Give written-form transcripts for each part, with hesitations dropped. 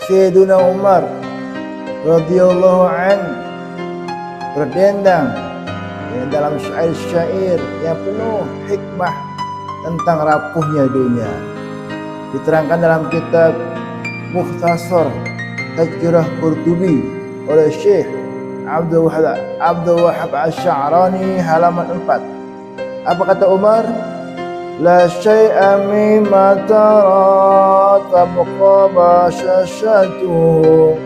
Sayyiduna Umar radhiyallahu an berdendang ya, dalam syair-syair yang penuh hikmah tentang rapuhnya dunia. Diterangkan dalam kitab Mukhtasar Tadhkirah Qurtubi oleh Syekh Abdul Wahhab Asy-Sya'rani halaman 4. Apa kata Umar? La syai'a mimma tara tabqa bashashatuhu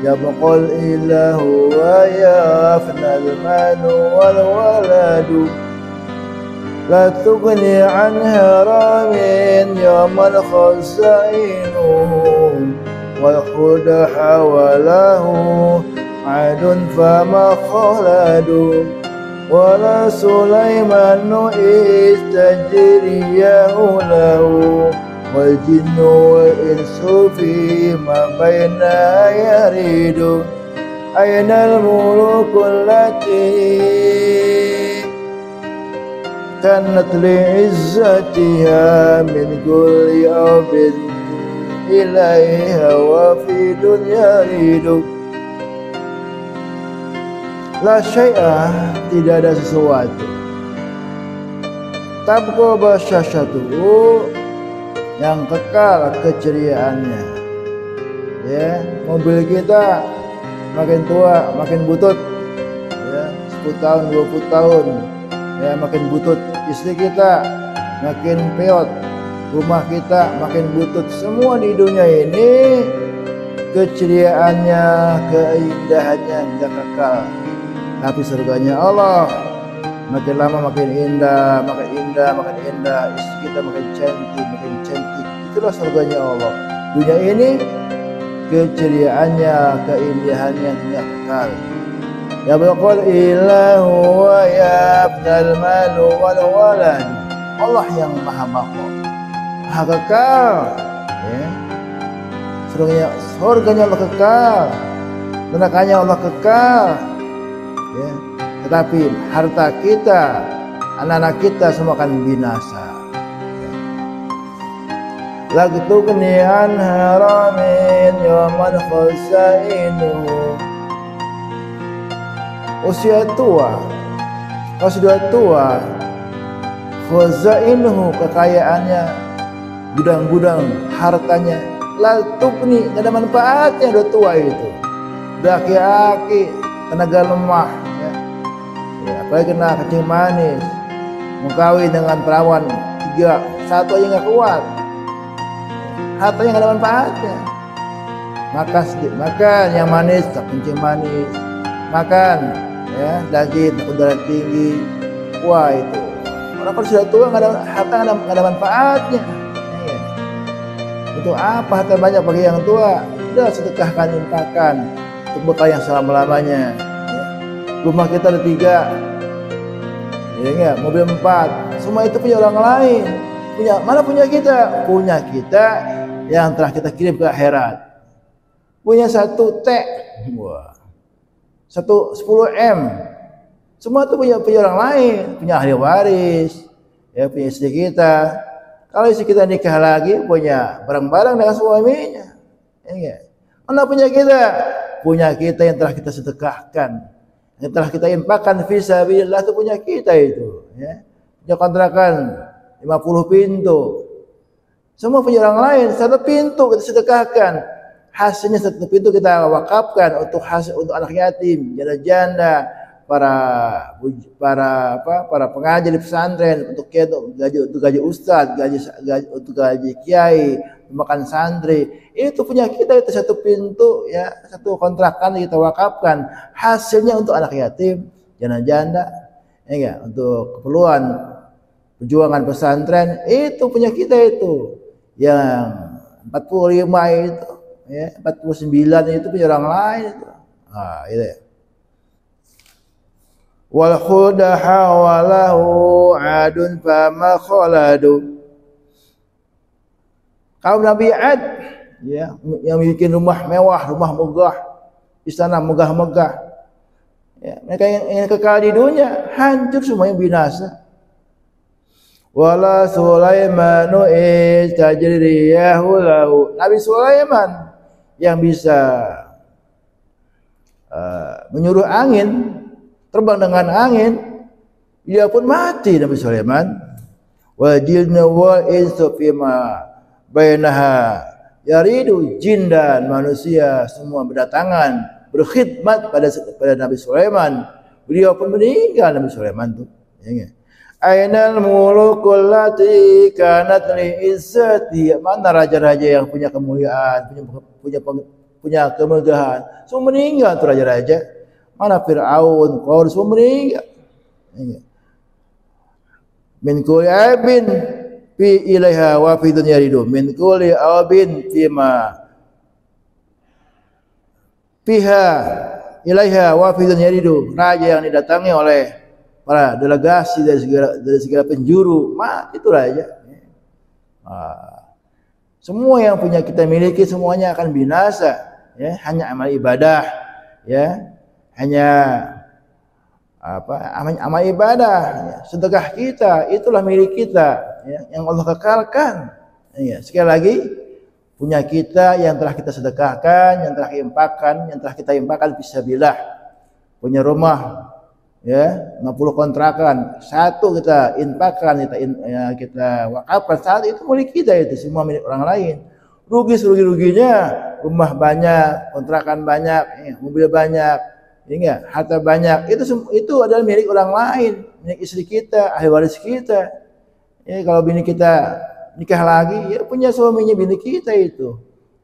yabqal ilahu wa yafnal malu wal waladu la tughni an haramin yawmal khazainuhu wal khuda hawalahu adun fama khaladu wala Sulaimanu istajriyahu lahu wal jinnu wal insu fi ma baina yaridu aynal muluku allati kanat li'izzatiha min kulli abin ilaiha wa fi dunya ridu. La syai'ah, tidak ada sesuatu. Tabqa basyashatuhu, yang kekal keceriaannya. Ya, mobil kita makin tua, makin butut. Ya, 10 tahun, 20 tahun, ya makin butut. Istri kita makin peot, rumah kita makin butut. Semua di dunia ini keceriaannya, keindahannya tidak kekal. Tapi surganya Allah makin lama makin indah, makin indah, makin indah. Istri kita makin cantik, makin cantik. Itulah surganya Allah. Dunia ini keceriaannya, keindahannya tidak kekal. Ya baqal ilahu wa yabnal malu wal walad. Allah yang maha makhluk, maha kekal. Ya. Surganya Allah kekal, nerakanya Allah kekal. Ya, tetapi harta kita, anak-anak kita semua akan binasa. Lagi tughni an haramin yawman khazainuhu. Usia tua, kalau sudah tua, khazainuhu, kekayaannya, gudang-gudang hartanya, la tughni, tidak ada manfaatnya. Udah tua itu, udah aki-aki, tenaga lemah, ya. Ya, apalagi kena kencing manis, mau kawin dengan perawan 3, 1 aja nggak kuat, hartanya nggak ada manfaatnya. Makan sedikit, makan yang manis, tak kencing manis, makan ya daging udara tinggi, wah itu orang kalau sudah tua nggak ada harta, nggak ada manfaatnya. Ya. Untuk apa harta banyak bagi yang tua? Udah sedekahkan, infakkan untuk bekal yang selama-lamanya. Ya. Rumah kita ada 3, ya enggak, mobil 4, semua itu punya orang lain. Mana punya kita? Punya kita yang telah kita kirim ke akhirat. Punya 1 T, wah, 10 M, semua itu punya orang lain, punya ahli waris, ya punya istri kita. Kalau istri kita nikah lagi, punya barang-barang dengan suaminya. Ya enggak? Mana punya kita? Punya kita yang telah kita sedekahkan, yang telah kita infakkan fisabilillah, itu punya kita itu. Ya. Punya kontrakan 50 pintu, semua punya orang lain. 1 pintu kita sedekahkan, hasilnya 1 pintu kita wakafkan untuk hasil untuk anak yatim, janda-janda, para pengajar di pesantren, untuk gaji ustadz, untuk gaji kiai, makan santri. Itu punya kita, itu 1 pintu, ya 1 kontrakan kita wakafkan, hasilnya untuk anak yatim, janda-janda, ya enggak, untuk keperluan perjuangan pesantren. Itu punya kita itu. Yang 45 itu, ya 49 itu punya orang lain itu. Ah, itu ya. Wal khuda hawalahu adun fama khaladu. Kaum Nabi Ad, ya, yang bikin rumah mewah, rumah megah, istana megah-megah. Ya, mereka yang kekal di dunia hancur semuanya, binasa. Wala Sulaimanu istajriyahu lahu. Nabi Sulaiman yang bisa menyuruh angin, terbang dengan angin, dia pun mati Nabi Sulaiman. Wa jinna wal insu fima bainaha yaridu, jin dan manusia semua berdatangan berkhidmat pada Nabi Sulaiman. Beliau pun meninggal Nabi Sulaiman tuh. Ya, ainal mulukul lati kanat li izzati, mana raja-raja yang punya kemuliaan, punya kemegahan, semua meninggal tuh raja-raja. Mana Fir'aun, Qarun, semua meninggal. Ya. Min kulli aibin fi ilaiha wa fi dunya ridu, min kulli aibin fima fiha ilaiha wa fi dunya ridu. Raja yang didatangi oleh para delegasi dari segala penjuru, itu raja. Semua yang punya kita miliki semuanya akan binasa, ya, hanya amal ibadah, ya, hanya amal ibadah, ya, sedekah kita itulah milik kita, ya, yang Allah kekalkan. Ya, sekali lagi, punya kita yang telah kita sedekahkan, yang telah kita infakkan fisabilillah. Punya rumah, ya, 50 kontrakan, satu kita infakkan, kita wakafkan, satu itu milik kita, itu semua milik orang lain. Rugi-ruginya rumah banyak, kontrakan banyak, ya, mobil banyak, ingat, harta banyak, itu adalah milik orang lain, milik istri kita, ahli waris kita. Ya, kalau bini kita nikah lagi, ya punya suaminya bini kita itu.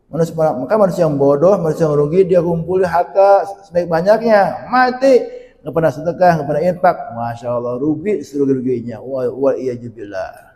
Maka manusia yang bodoh, manusia yang rugi, dia kumpulin harta sebaik banyaknya, mati, nggak pernah sedekah, nggak pernah infak, masya Allah, rugi serugi-ruginya. Wa iyyazubillah.